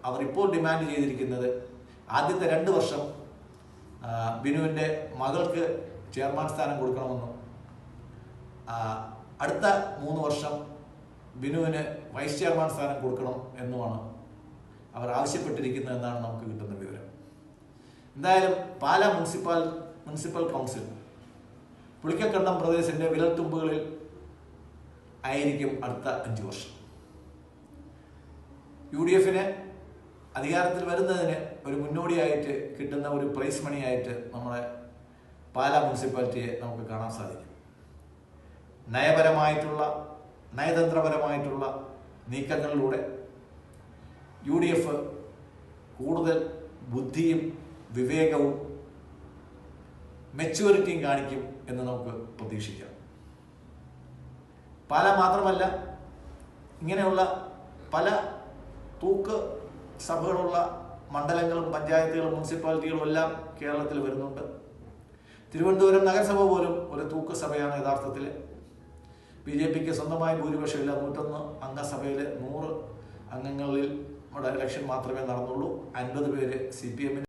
അവർ ഇപ്പോൾ ഡിമാൻഡ് ചെയ്തിരിക്കുന്നത് ആദ്യത്തെ 2 വർഷം ബിനുവിൻ്റെ മകൾക്ക് ചെയർമാൻ സ്ഥാനം കൊടുക്കണമെന്നും അടുത്ത 3 വർഷം ബിനുവിന് വൈസ് ചെയർമാൻ സ്ഥാനം കൊടുക്കണം എന്നുമാണ് അവർ ആവശ്യപ്പെട്ടിരിക്കുന്നത് എന്നാണ് നമുക്ക് കിട്ടുന്ന വിവരം. എന്തായാലും പാലാ മുനിസിപ്പൽ കൗൺസിൽ പുളിക്കക്കണ്ടം പ്രദേശത്തിൻ്റെ വിരൽത്തുമ്പുകളിൽ ആയിരിക്കും അടുത്ത 5 വർഷം. UDFന് അധികാരത്തിൽ വരുന്നതിന് ഒരു മുന്നോടിയായിട്ട് കിട്ടുന്ന ഒരു പ്രൈസ് മണിയായിട്ട് നമ്മുടെ പാലാ മുനിസിപ്പാലിറ്റിയെ നമുക്ക് കാണാൻ സാധിക്കും. നയതന്ത്രപരമായിട്ടുള്ള നീക്കങ്ങളിലൂടെ UDF കൂടുതൽ ബുദ്ധിയും വിവേകവും മെച്യൂരിറ്റിയും കാണിക്കും എന്ന് നമുക്ക് പ്രതീക്ഷിക്കാം. പാലാ മാത്രമല്ല, ഇങ്ങനെയുള്ള പല തൂക്ക് സഭകളുള്ള മണ്ഡലങ്ങളും പഞ്ചായത്തുകളും മുനിസിപ്പാലിറ്റികളും എല്ലാം കേരളത്തിൽ വരുന്നുണ്ട്. തിരുവനന്തപുരം നഗരസഭ പോലും ഒരു തൂക്ക് സഭയാണ് യഥാർത്ഥത്തിൽ. BJPക്ക് സ്വന്തമായി ഭൂരിപക്ഷമില്ല. 101 അംഗസഭയിൽ 100 അംഗങ്ങളിൽ ഇലക്ഷൻ മാത്രമേ നടന്നുള്ളൂ. 50 പേര് CPM